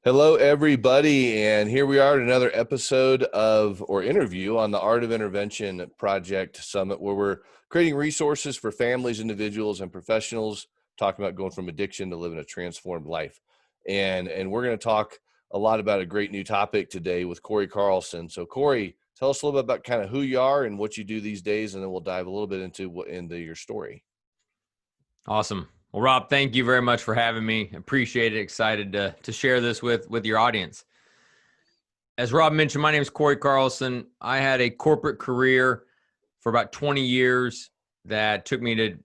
Hello, everybody, and here we are at another episode or interview on the Art of Intervention Project Summit, where we're creating resources for families, individuals, and professionals, talking about going from addiction to living a transformed life. And we're going to talk a lot about a great new topic today with Cory Carlson. So, Cory, tell us a little bit about kind of who you are and what you do these days, and then we'll dive a little bit into your story. Awesome. Well, Rob, thank you very much for having me. Appreciate it. Excited to share this with your audience. As Rob mentioned, my name is Cory Carlson. I had a corporate career for about 20 years that took me to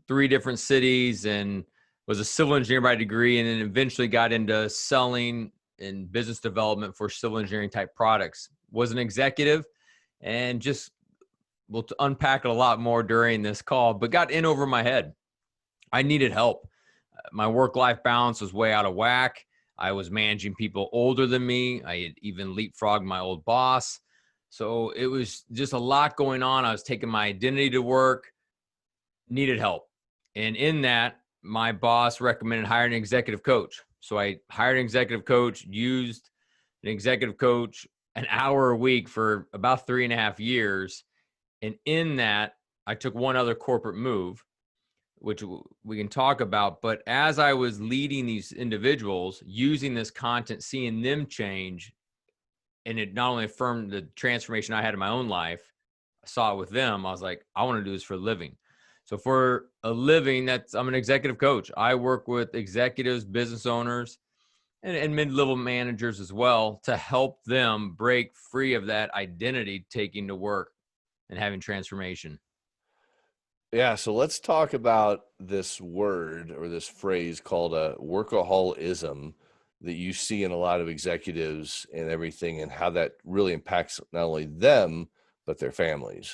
three different cities and was a civil engineer by degree, and then eventually got into selling and business development for civil engineering type products. Was an executive, and just we'll unpack it a lot more during this call, but got in over my head. I needed help. My work-life balance was way out of whack. I was managing people older than me. I had even leapfrogged my old boss. So it was just a lot going on. I was taking my identity to work, needed help. And in that, my boss recommended hiring an executive coach. So I hired an executive coach, used an executive coach an hour a week for about 3.5 years. And in that, I took one other corporate move, which we can talk about. But as I was leading these individuals, using this content, seeing them change, and it not only affirmed the transformation I had in my own life, I saw it with them. I was like, I want to do this for a living. So for a living, I'm an executive coach. I work with executives, business owners, and mid-level managers as well to help them break free of that identity taking to work and having transformation. Yeah, so let's talk about this word or this phrase called a workaholism that you see in a lot of executives and everything, and how that really impacts not only them, but their families.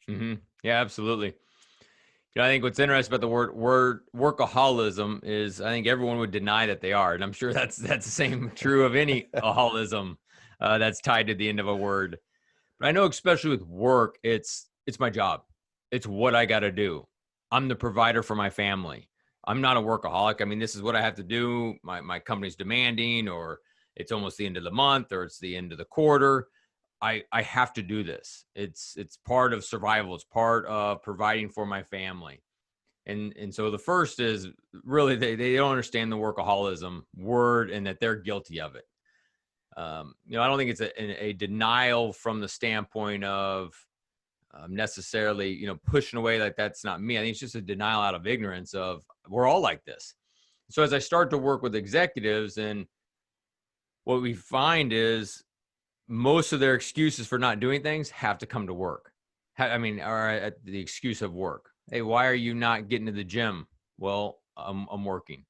Mm-hmm. Yeah, absolutely. I think what's interesting about the word workaholism is I think everyone would deny that they are, and I'm sure that's the same true of any holism that's tied to the end of a word. But I know, especially with work, it's my job. It's what I got to do. I'm the provider for my family. I'm not a workaholic. I mean, this is what I have to do. My company's demanding, or it's almost the end of the month, or it's the end of the quarter. I have to do this. It's part of survival. It's part of providing for my family. And so the first is really they don't understand the workaholism word and that they're guilty of it. I don't think it's a denial from the standpoint of necessarily, pushing away like that's not me. I think it's just a denial out of ignorance of we're all like this. So as I start to work with executives, and what we find is most of their excuses for not doing things have to come to work. Or the excuse of work. Hey, why are you not getting to the gym? Well, I'm working.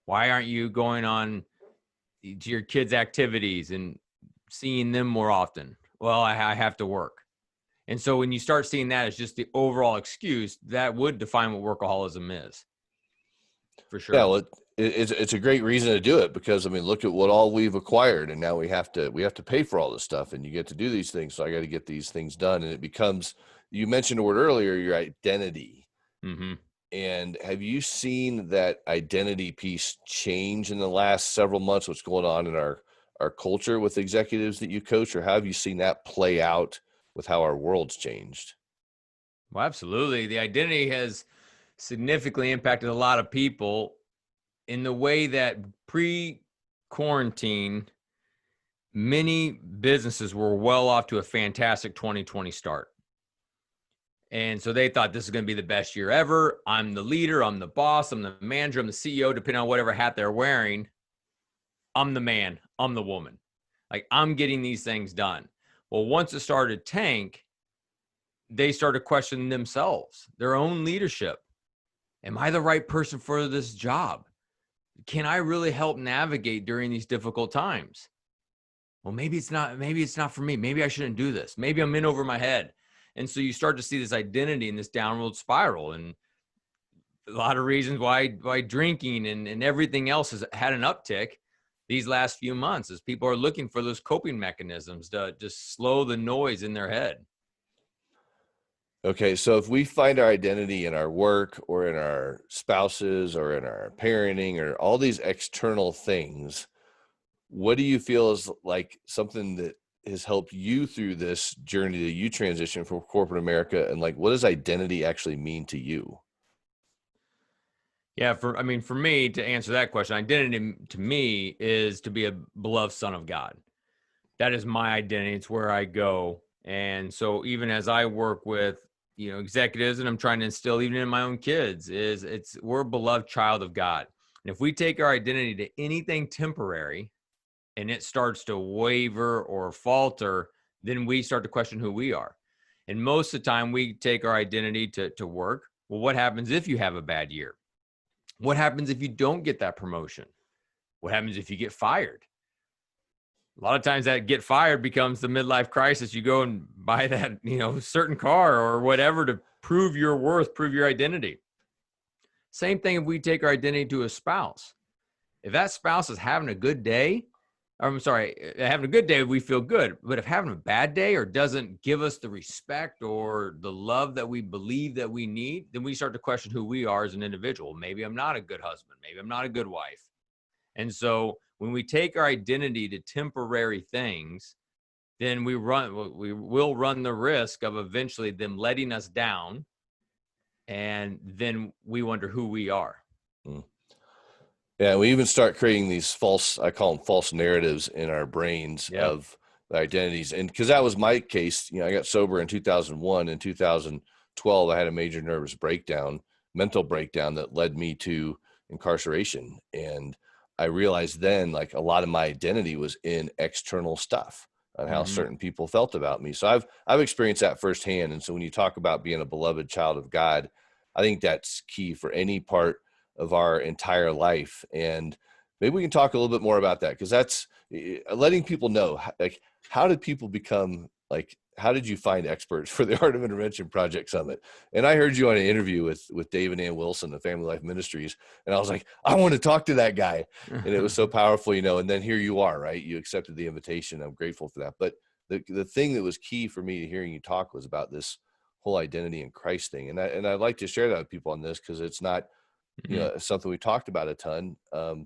Why aren't you going on to your kids' activities and seeing them more often? Well, I have to work. And so when you start seeing that as just the overall excuse, that would define what workaholism is, for Yeah, sure. well, it's a great reason to do it, because I mean, look at what all we've acquired, and now we have to pay for all this stuff, and you get to do these things. So I got to get these things done, and it becomes, you mentioned a word earlier, your identity. Mm-hmm. And have you seen that identity piece change in the last several months? What's going on in our culture with executives that you coach, or how have you seen that play out with how our world's changed? Well, absolutely. The identity has significantly impacted a lot of people in the way that pre-quarantine, many businesses were well off to a fantastic 2020 start. And so they thought this is going to be the best year ever. I'm the leader, I'm the boss, I'm the manager, I'm the CEO, depending on whatever hat they're wearing. I'm the man, I'm the woman. Like, I'm getting these things done. Well, once it started to tank, they started questioning themselves, their own leadership. Am I the right person for this job? Can I really help navigate during these difficult times? Well, maybe it's not for me. Maybe I shouldn't do this. Maybe I'm in over my head. And so you start to see this identity in this downward spiral, and a lot of reasons why drinking and everything else has had an uptick these last few months, as people are looking for those coping mechanisms to just slow the noise in their head. Okay, so if we find our identity in our work or in our spouses or in our parenting or all these external things, what do you feel is like something that has helped you through this journey that you transition from corporate America? And like, what does identity actually mean to you? Yeah, for me to answer that question, identity to me is to be a beloved son of God. That is my identity. It's where I go. And so even as I work with, executives, and I'm trying to instill even in my own kids, we're a beloved child of God. And if we take our identity to anything temporary and it starts to waver or falter, then we start to question who we are. And most of the time we take our identity to work. Well, what happens if you have a bad year? What happens if you don't get that promotion? What happens if you get fired? A lot of times that get fired becomes the midlife crisis. You go and buy that, certain car or whatever to prove your worth, prove your identity. Same thing if we take our identity to a spouse. If that spouse is having a good day, having a good day, we feel good. But if having a bad day or doesn't give us the respect or the love that we believe that we need, then we start to question who we are as an individual. Maybe I'm not a good husband. Maybe I'm not a good wife. And so when we take our identity to temporary things, then we will run the risk of eventually them letting us down. And then we wonder who we are. Mm. Yeah, we even start creating these I call them false narratives in our brains of the identities. And because that was my case, I got sober in 2001. In 2012, I had a major nervous mental breakdown that led me to incarceration. And I realized then, like, a lot of my identity was in external stuff on how certain people felt about me. So I've experienced that firsthand. And so when you talk about being a beloved child of God, I think that's key for any part of our entire life. And maybe we can talk a little bit more about that, because that's letting people know, like, how did people become, like, how did you find experts for the Art of Intervention Project Summit? And I heard you on an interview with Dave and Ann Wilson of Family Life Ministries, and I was like, I want to talk to that guy. And it was so powerful, and then here you are, right? You accepted the invitation. I'm grateful for that. But the thing that was key for me to hearing you talk was about this whole identity in Christ thing. And I'd like to share that with people on this, because it's not, something we talked about a ton.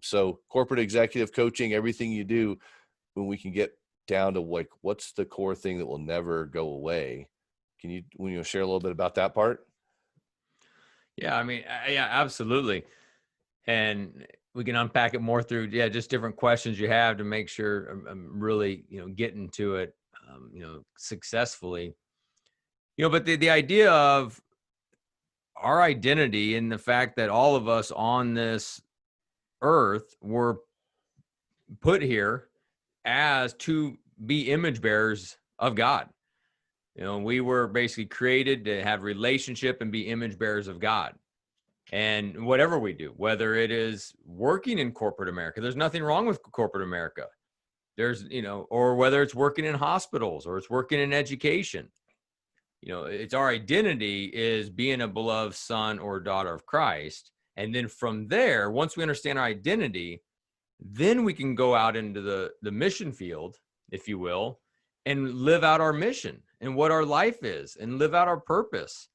So corporate executive coaching, everything you do, when we can get down to, like, what's the core thing that will never go away? Can you share a little bit about that part? Yeah, yeah, absolutely. And we can unpack it more through, just different questions you have to make sure I'm really, getting to it, successfully. But the idea of our identity and the fact that all of us on this earth were put here as to be image bearers of God. We were basically created to have relationship and be image bearers of God. And whatever we do, whether it is working in corporate America, there's nothing wrong with corporate America. There's, or whether it's working in hospitals or it's working in education, it's our identity is being a beloved son or daughter of Christ. And then from there, once we understand our identity, then we can go out into the mission field, if you will, and live out our mission and what our life is and live out our purpose.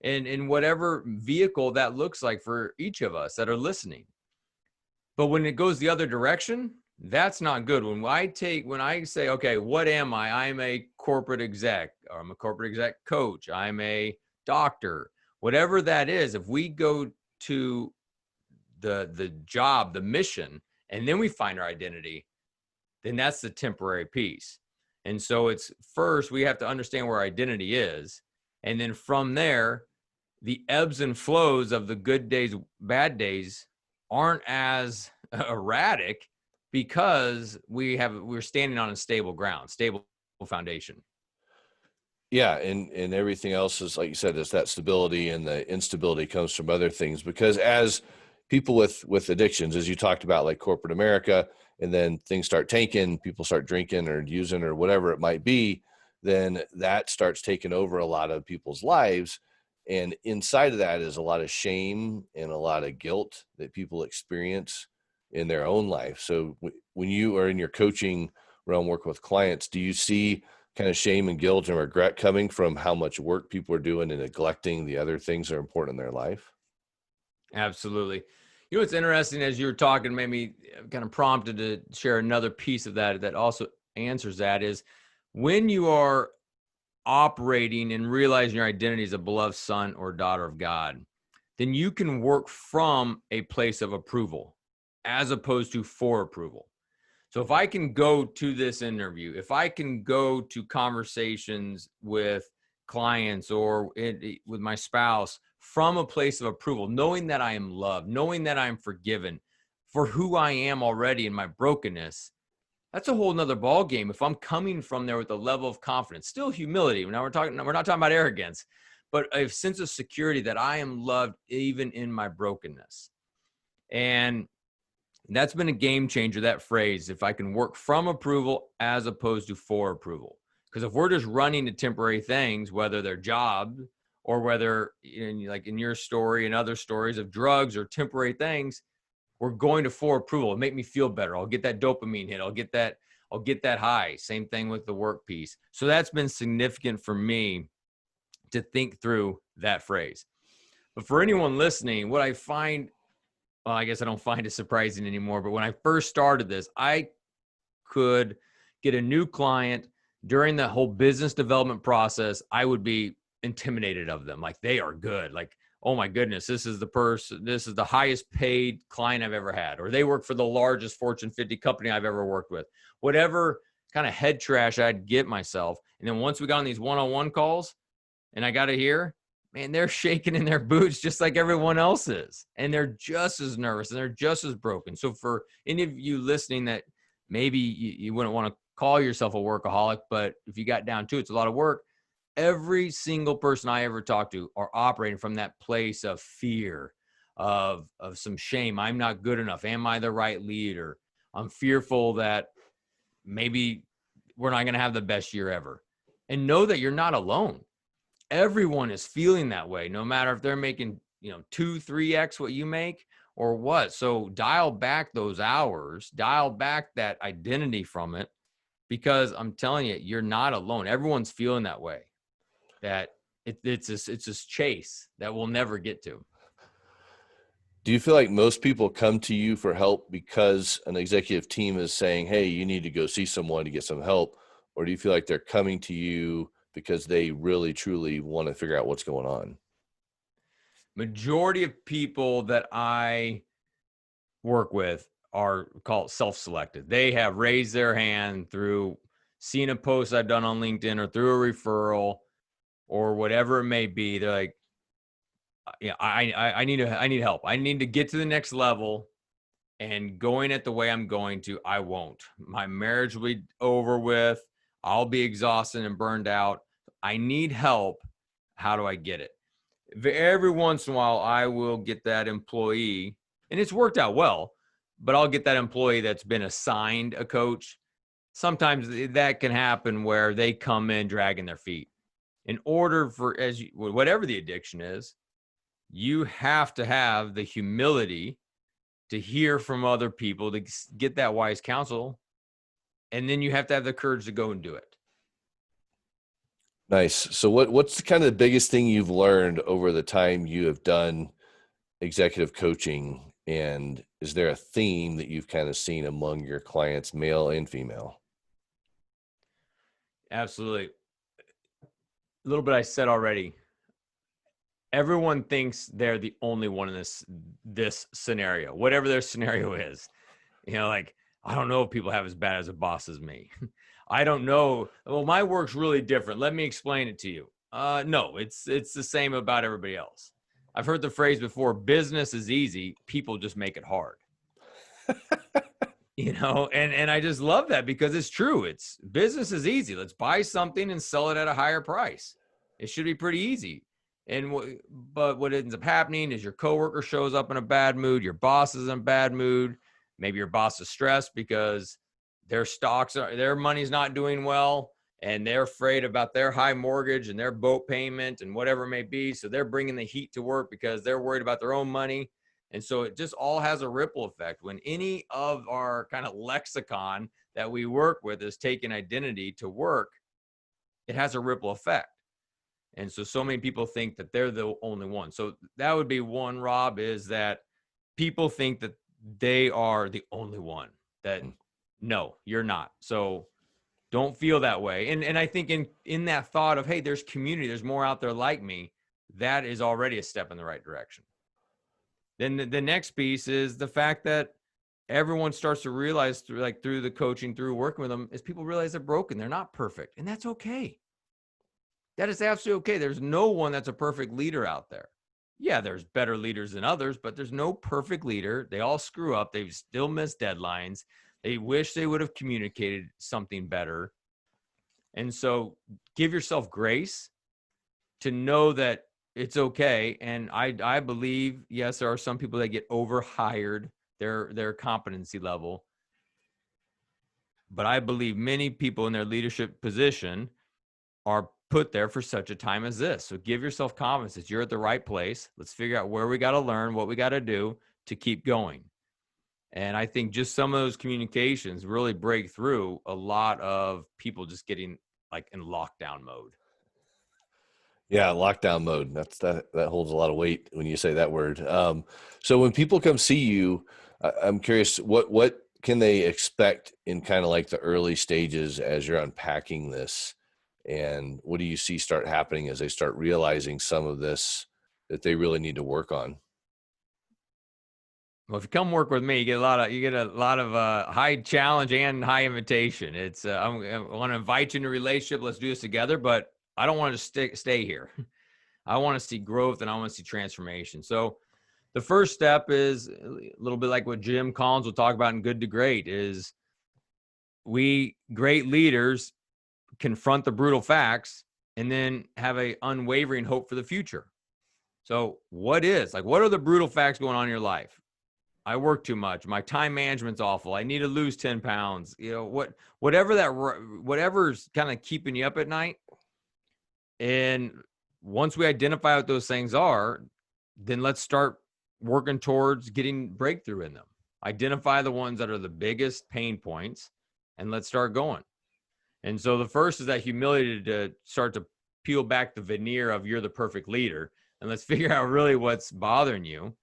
And in whatever vehicle that looks like for each of us that are listening. But when it goes the other direction, that's not good. When I say, okay, what am I? I'm a corporate exec, or I'm a corporate exec coach. I'm a doctor, whatever that is. If we go to the job, the mission, and then we find our identity, then that's the temporary piece. And so it's first, we have to understand where our identity is. And then from there, the ebbs and flows of the good days, bad days aren't as erratic, because we're standing on a stable ground, stable foundation. Yeah. And everything else is, like you said, is that stability, and the instability comes from other things. Because as people with addictions, as you talked about, like corporate America, and then things start tanking, people start drinking or using or whatever it might be, then that starts taking over a lot of people's lives. And inside of that is a lot of shame and a lot of guilt that people experience in their own life. So when you are in your coaching realm, working with clients, do you see kind of shame and guilt and regret coming from how much work people are doing and neglecting the other things that are important in their life? Absolutely. You know, what's interesting, as you were talking, made me kind of prompted to share another piece of that that also answers that, is when you are operating and realizing your identity as a beloved son or daughter of God, then you can work from a place of approval as opposed to for approval. So if I can go to this interview, if I can go to conversations with clients or with my spouse from a place of approval, knowing that I am loved, knowing that I'm forgiven for who I am already in my brokenness, that's a whole nother ball game. If I'm coming from there with a level of confidence, still humility. Now we're not talking about arrogance, but a sense of security that I am loved even in my brokenness. And that's been a game changer, that phrase, if I can work from approval as opposed to for approval. Because if we're just running to temporary things, whether they're jobs or whether, like in your story and other stories of drugs or temporary things, we're going to for approval. It'll make me feel better. I'll get that dopamine hit. I'll get that high. Same thing with the work piece. So that's been significant for me to think through that phrase. But for anyone listening, what I find, well, I guess I don't find it surprising anymore, but when I first started this, I could get a new client during the whole business development process. I would be intimidated of them. Like, they are good. Like, oh my goodness, this is the highest paid client I've ever had, or they work for the largest Fortune 50 company I've ever worked with, whatever kind of head trash I'd get myself. And then once we got on these one-on-one calls and I got to hear, man, they're shaking in their boots just like everyone else is. And they're just as nervous and they're just as broken. So for any of you listening that maybe you wouldn't want to call yourself a workaholic, but if you got down to it, it's a lot of work. Every single person I ever talked to are operating from that place of fear, of some shame. I'm not good enough. Am I the right leader? I'm fearful that maybe we're not going to have the best year ever. And know that you're not alone. Everyone is feeling that way, no matter if they're making, 2, 3x what you make or what. So dial back those hours, dial back that identity from it, because I'm telling you, you're not alone. Everyone's feeling that way, that it's this chase that we'll never get to. Do you feel like most people come to you for help because an executive team is saying, hey, you need to go see someone to get some help? Or do you feel like they're coming to you because they really, truly want to figure out what's going on? Majority of people that I work with are called self-selected. They have raised their hand through seeing a post I've done on LinkedIn or through a referral or whatever it may be. They're like, yeah, I need help. I need to get to the next level, and going it the way I'm going to, I won't. My marriage will be over with. I'll be exhausted and burned out. I need help. How do I get it? Every once in a while, I will get that employee, and it's worked out well, but I'll get that employee that's been assigned a coach. Sometimes that can happen where they come in dragging their feet. In order for, whatever the addiction is, you have to have the humility to hear from other people, to get that wise counsel. And then you have to have the courage to go and do it. Nice. So what's kind of the biggest thing you've learned over the time you have done executive coaching? And is there a theme that you've kind of seen among your clients, male and female? Absolutely. A little bit I said already. Everyone thinks they're the only one in this scenario, whatever their scenario is. Like, I don't know if people have as bad as a boss as me. I don't know. Well, my work's really different. Let me explain it to you. No, it's the same about everybody else. I've heard the phrase before, business is easy. People just make it hard. And I just love that, because it's true. It's business is easy. Let's buy something and sell it at a higher price. It should be pretty easy. But what ends up happening is your coworker shows up in a bad mood. Your boss is in a bad mood. Maybe your boss is stressed because their money's not doing well, and they're afraid about their high mortgage and their boat payment and whatever it may be. So they're bringing the heat to work because they're worried about their own money. And so it just all has a ripple effect. When any of our kind of lexicon that we work with is taking identity to work, it has a ripple effect. And so many people think that they're the only one. So that would be one, Rob, is that people think that they are the only one. That no, you're not. So don't feel that way. And I think in that thought of, hey, there's community, there's more out there like me, that is already a step in the right direction. Then the next piece is the fact that everyone starts to realize through the coaching, through working with them, is people realize they're broken. They're not perfect. And that's okay. That is absolutely okay. There's no one that's a perfect leader out there. Yeah, there's better leaders than others, but there's no perfect leader. They all screw up. They've still missed deadlines. They wish they would have communicated something better. And so give yourself grace to know that it's okay. And I believe, yes, there are some people that get overhired their competency level. But I believe many people in their leadership position are put there for such a time as this. So give yourself confidence that you're at the right place. Let's figure out where we got to learn, what we got to do to keep going. And I think just some of those communications really break through a lot of people just getting like in lockdown mode. Yeah, lockdown mode. That holds a lot of weight when you say that word. So when people come see you, I'm curious, what can they expect in kind of like the early stages as you're unpacking this? And what do you see start happening as they start realizing some of this that they really need to work on? Well, if you come work with me, you get a lot of high challenge and high invitation. It's I want to invite you into a relationship. Let's do this together, but I don't want to stay here. I want to see growth and I want to see transformation. So the first step is a little bit like what Jim Collins will talk about in Good to Great is we great leaders confront the brutal facts and then have a unwavering hope for the future. So what are the brutal facts going on in your life? I work too much. My time management's awful. I need to lose 10 pounds. You know, whatever's kind of keeping you up at night. And once we identify what those things are, then let's start working towards getting breakthrough in them. Identify the ones that are the biggest pain points and let's start going. And so the first is that humility to start to peel back the veneer of you're the perfect leader and let's figure out really what's bothering you.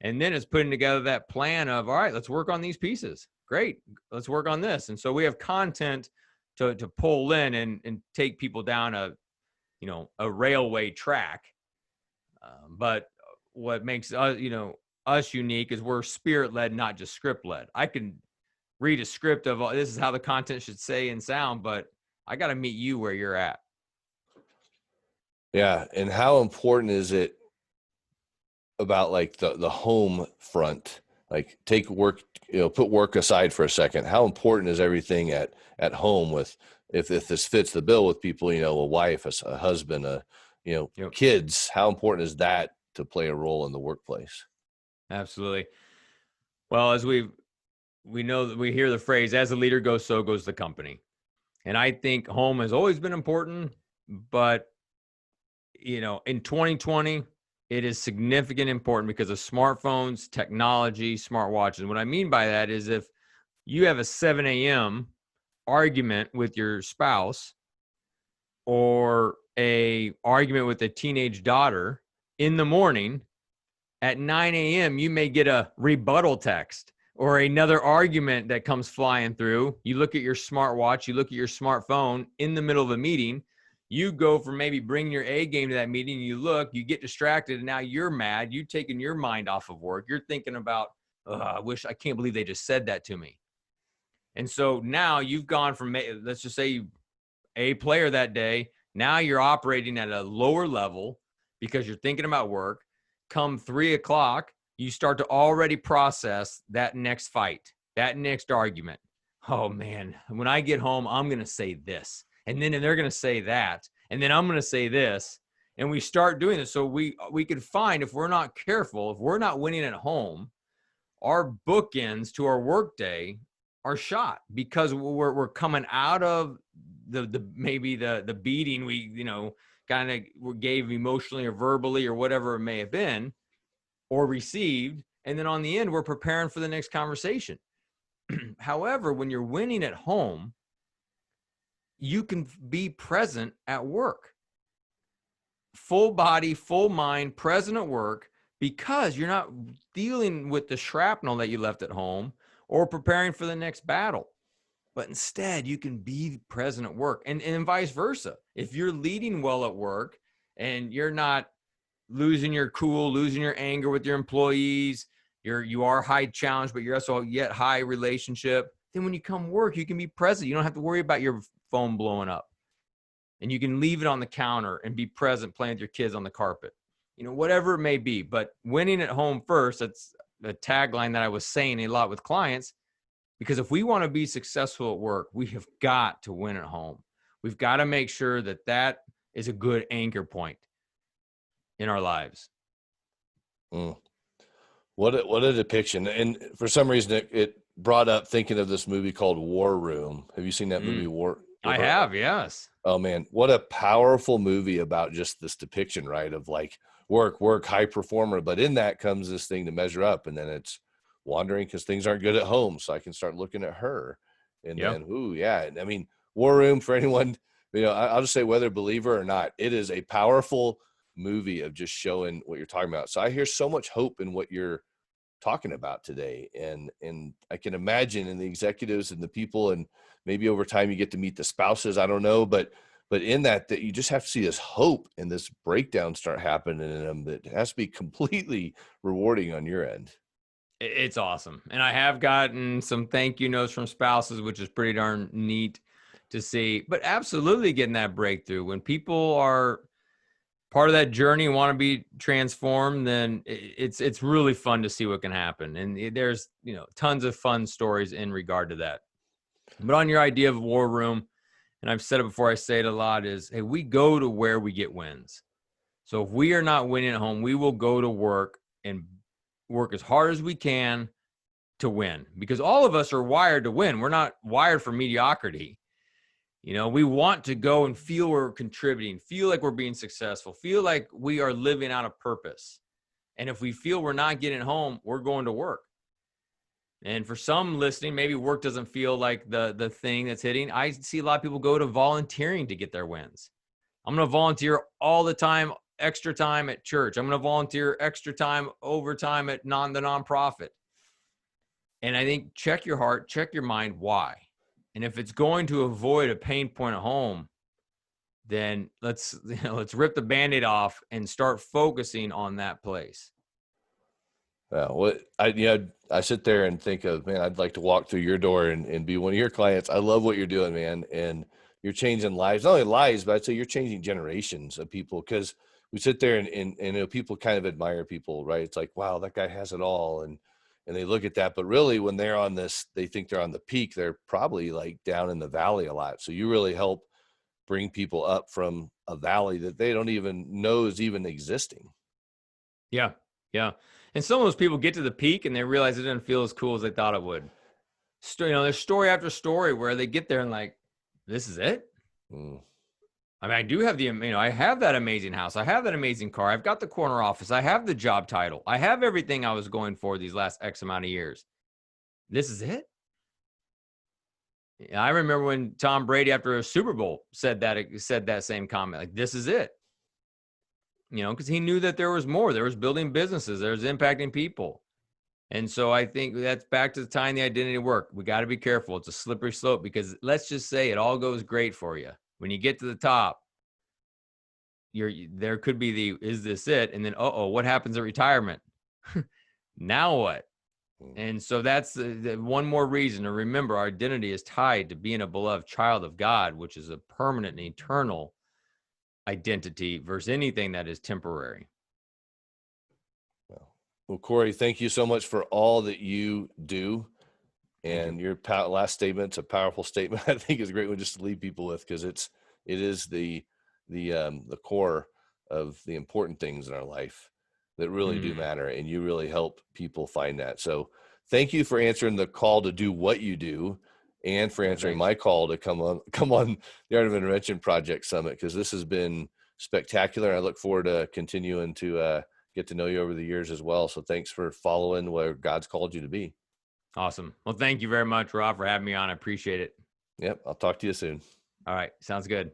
And then it's putting together that plan of, all right, let's work on these pieces. Great. Let's work on this. And so we have content to pull in and take people down a railway track. But what makes us unique is we're spirit led, not just script led. I can read a script of this is how the content should say and sound, but I got to meet you where you're at. Yeah. And how important is it about like the home front, like take work, put work aside for a second. How important is everything at home with, if this fits the bill with people, a wife, a husband, yep. Kids, how important is that to play a role in the workplace? Absolutely. Well, as we know that we hear the phrase, as a leader goes, so goes the company. And I think home has always been important, but in 2020, it is significant important because of smartphones, technology, smartwatches. And what I mean by that is if you have a 7 a.m. argument with your spouse or a argument with a teenage daughter in the morning, at 9 a.m., you may get a rebuttal text or another argument that comes flying through. You look at your smartwatch, you look at your smartphone in the middle of a meeting. You go from maybe bringing your A game to that meeting, you look, you get distracted, and now you're mad. You've taken your mind off of work. You're thinking about, I can't believe they just said that to me. And so now you've gone from, let's just say A player that day, now you're operating at a lower level because you're thinking about work. Come 3 o'clock, you start to already process that next fight, that next argument. Oh man, when I get home, I'm going to say this. And then they're going to say that. And then I'm going to say this. And we start doing this. So we could find, if we're not careful, if we're not winning at home, our bookends to our workday are shot because we're coming out of maybe the beating we, kind of gave emotionally or verbally or whatever it may have been or received. And then on the end, we're preparing for the next conversation. However, when you're winning at home, you can be present at work. Full body, full mind, present at work, because you're not dealing with the shrapnel that you left at home or preparing for the next battle. But instead, you can be present at work, and vice versa. If you're leading well at work and you're not losing your cool, losing your anger with your employees, you are high challenge, but you're also yet high relationship, then when you come work, you can be present. You don't have to worry about your phone blowing up, and you can leave it on the counter and be present playing with your kids on the carpet, whatever it may be. But winning at home first, that's the tagline that I was saying a lot with clients, because if we want to be successful at work, we have got to win at home. We've got to make sure that that is a good anchor point in our lives. Mm. What a depiction. And for some reason, it brought up thinking of this movie called War Room. Have you seen that movie, War? I have, yes. Oh, man. What a powerful movie about just this depiction, right, of like work, high performer. But in that comes this thing to measure up. And then it's wandering because things aren't good at home. So I can start looking at her. And Yep. then, ooh, yeah. I mean, War Room, for anyone, I'll just say whether believer or not, it is a powerful movie of just showing what you're talking about. So I hear so much hope in what you're talking about today. And I can imagine in the executives and the people, and maybe over time you get to meet the spouses, I don't know, but in that you just have to see this hope and this breakdown start happening in them that has to be completely rewarding on your end. It's awesome. And I have gotten some thank you notes from spouses, which is pretty darn neat to see. But absolutely getting that breakthrough when people are part of that journey and want to be transformed, then it's really fun to see what can happen. And there's, tons of fun stories in regard to that. But on your idea of War Room, and I've said it before, I say it a lot, is, hey, we go to where we get wins. So if we are not winning at home, we will go to work and work as hard as we can to win, because all of us are wired to win. We're not wired for mediocrity. We want to go and feel we're contributing, feel like we're being successful, feel like we are living out a purpose. And if we feel we're not getting home, we're going to work. And for some listening, maybe work doesn't feel like the thing that's hitting. I see a lot of people go to volunteering to get their wins. I'm going to volunteer all the time, extra time at church. I'm going to volunteer extra time, overtime at the nonprofit. And I think check your heart, check your mind, why? And if it's going to avoid a pain point at home, then let's rip the Band-Aid off and start focusing on that place. Well, I sit there and think of, man, I'd like to walk through your door and be one of your clients. I love what you're doing, man. And you're changing lives, not only lives, but I'd say you're changing generations of people, because we sit there and people kind of admire people, right? It's like, wow, that guy has it all. And they look at that, but really when they're on this, they think they're on the peak. They're probably like down in the valley a lot. So you really help bring people up from a valley that they don't even know is even existing. Yeah. Yeah. And some of those people get to the peak and they realize it didn't feel as cool as they thought it would. There's story after story where they get there and like, this is it. Mm. I mean, I do have I have that amazing house. I have that amazing car. I've got the corner office. I have the job title. I have everything I was going for these last X amount of years. This is it. I remember when Tom Brady, after a Super Bowl, said that same comment, like, this is it. Because he knew that there was more. There was building businesses. There was impacting people. And so I think that's back to tying the identity work. We got to be careful. It's a slippery slope, because let's just say it all goes great for you. When you get to the top, there could be is this it? And then, what happens at retirement? Now what? And so that's the one more reason to remember our identity is tied to being a beloved child of God, which is a permanent and eternal identity versus anything that is temporary. Well, Cory, thank you so much for all that you do. And your last statement's a powerful statement. I think it's a great one just to leave people with, because it is the core of the important things in our life that really do matter. And you really help people find that. So thank you for answering the call to do what you do, and for answering my call to come on the Art of Intervention Project Summit, because this has been spectacular. I look forward to continuing to get to know you over the years as well. So thanks for following where God's called you to be. Awesome. Well, thank you very much, Rob, for having me on. I appreciate it. Yep. I'll talk to you soon. All right. Sounds good.